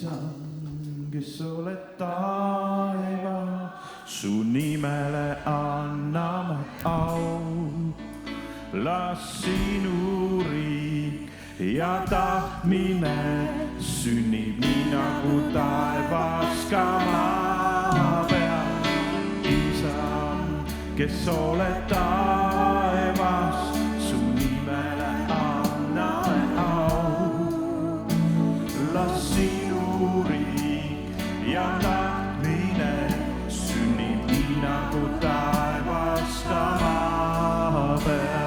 Isand, kes oled taeva, su nimele anname au. Las sinu riik ja tahtmine sünnib nii nagu taevas ka maa peal. Isand, kes oled taevas, su nimele anname au. Las sinu riik ja tahtmine sünnib nii nagu taevas ka maa peal.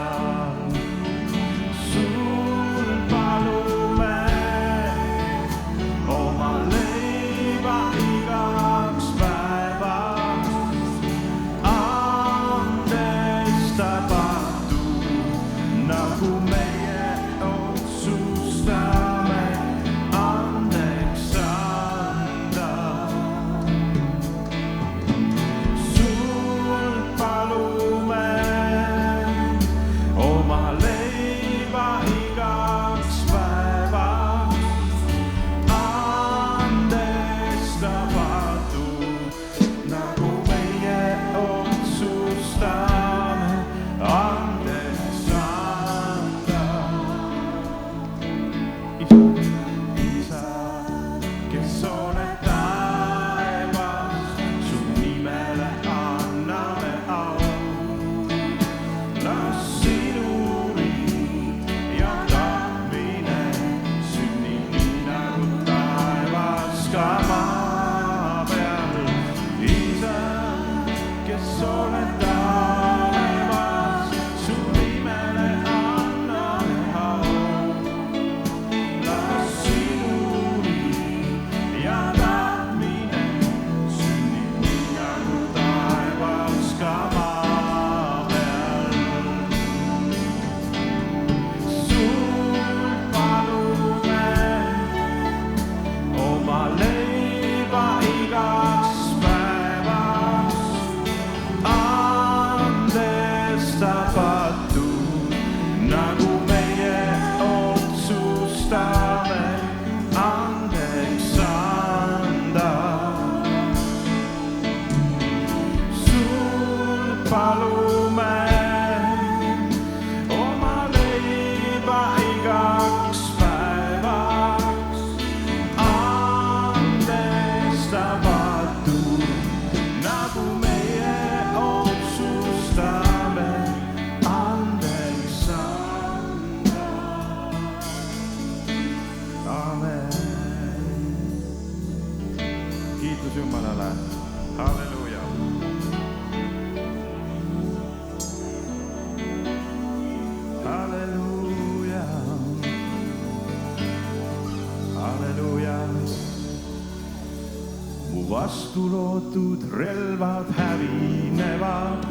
Vastu lootud relvad hävinevad,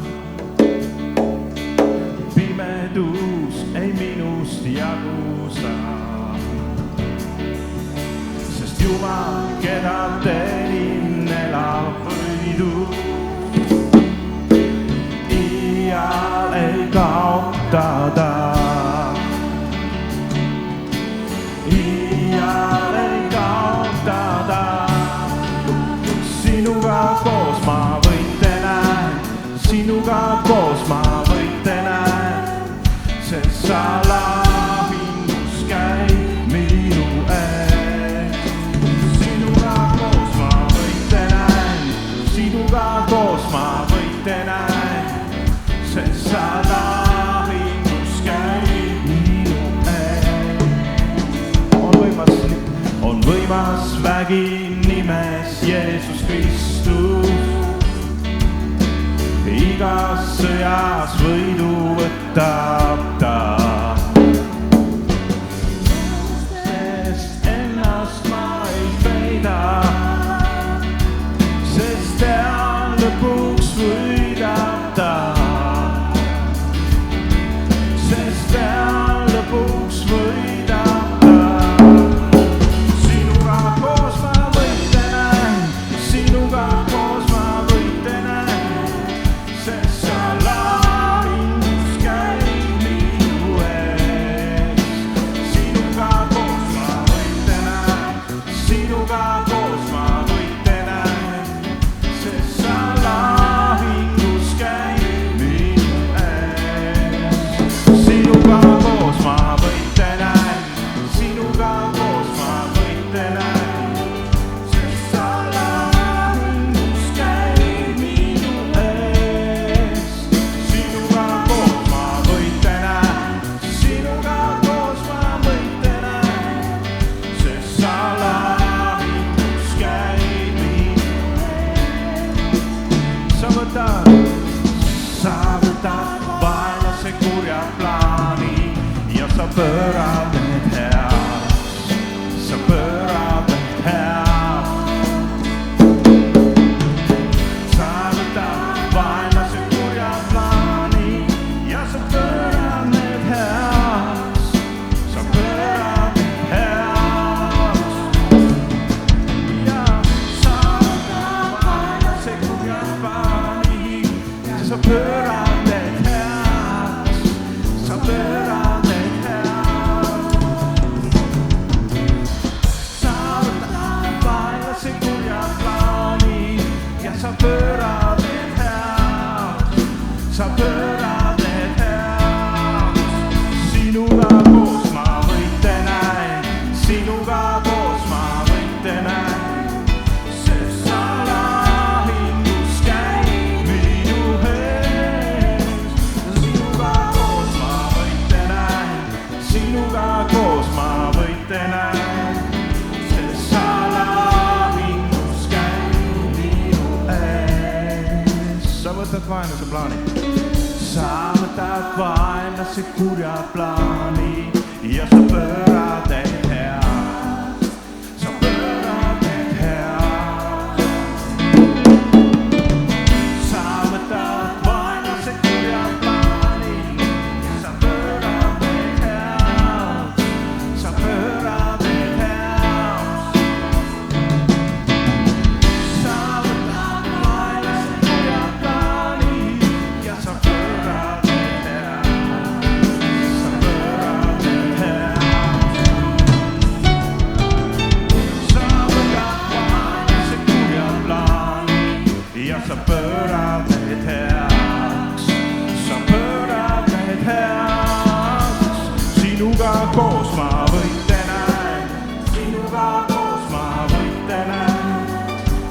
pimedus ei minust jagu saa. Sest Jumal, keda teenin, elab võidu, iial ei kaotada. Iial ei kaotada. Sinuga koos ma võite näen, sinuga koos ma võite näen, sest sa lahingus käid minu ees. Sinuga koos ma võite näen, sinuga koos ma võite näen, sest sa lahingus käid minu ees. On võimas vägi nimes Jeesus Kristus, igas sõjas võidu võtab ta. Sest ennast ma ei peida, sest tean lõpuks võidab ta. Sest tean lõpuks võidab ta. Sinuga koos ma võite näen, sinuga koos ma võite näen, sest sa lahingus käid minu sinuga koos ma võitlen, sest sa lahingus käid minu ees. Sinuga koos ma võitlen, sinuga koos ma võitlen, sest sa lahingus käid minu ees. Sinuga koos ma võitlen, sinuga koos ma võitlen, sest sa lahingus käid minu ees. Sa võtad vaenlase kurja plaani ja sa pöörad need heaks, sa pöörad need heaks. Sa võtad vaenlase kurja plaani ja sa pöörad need heaks, sa pöörad need heaks. Ja sa võtad vaenlase kurja plaani ja sa pöörad need heaks, sa pöörad need heaks. Sa võtad vaenlase kurja plaani ja sa pöörad need heaks, sa pöörad need heaks. Sinuga koos ma võitlen, sinuga koos ma võitlen, sest sa lahingus käid minu ees. Sinuga koos ma võitlen, sinuga koos ma võitlen, sest sa lahingus käid minu ees. Sa võtad vaenlase plaani, sa võtad vaenlase kurja plaani ja sa pöörad need heaks, sa pöörad need heaks. Sa võtad vaenlase kurja plaani ja sa pöörad need heaks, sa pöörad need heaks. Sa võtad vaenlase kurja plaani ja sa pöörad need heaks, sa pöörad need heaks. Sa võtad vaenlase kurja plaani ja sa pöörad need heaks, sa pöörad need heaks. Sinuga koos ma võitlen, sinuga koos ma võitlen,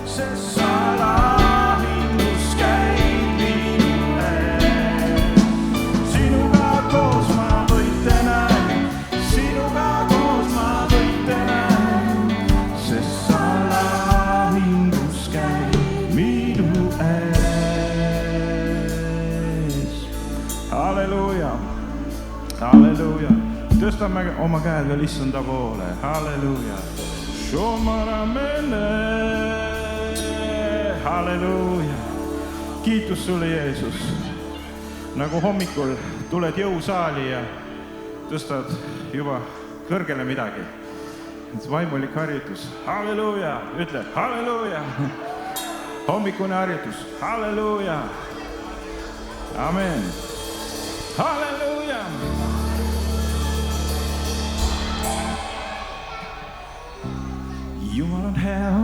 sest sa lahingus käid minu ees. Sinuga koos ma võitlen, sinuga koos ma võitlen, sest sa lahingus käid minu ees. Halleluuja, halleluuja. Tõstame oma käed veel issanda poole, halleluuja. Shomaramele, halleluuja. Kiitus sulle, Jeesus. Nagu hommikul tuled jõusaali ja tõstad juba kõrgele midagi. Vaimulik harjutus, halleluuja, ütle halleluuja. Hommikune harjutus, halleluuja. Amen. Halleluuja. Jumal on hea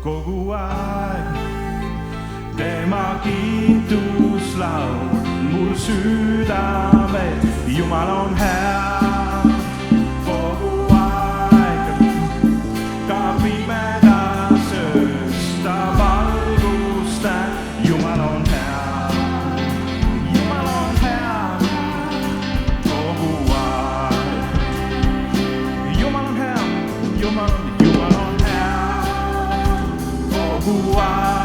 kogu aeg, tema kiituslaul mul südames. Jumal on hea kogu aeg, ka pimedas öös ta valgustab. Jumal on hea, Jumal on hea kogu aeg. Jumal on hea, Jumal on hea kogu aeg.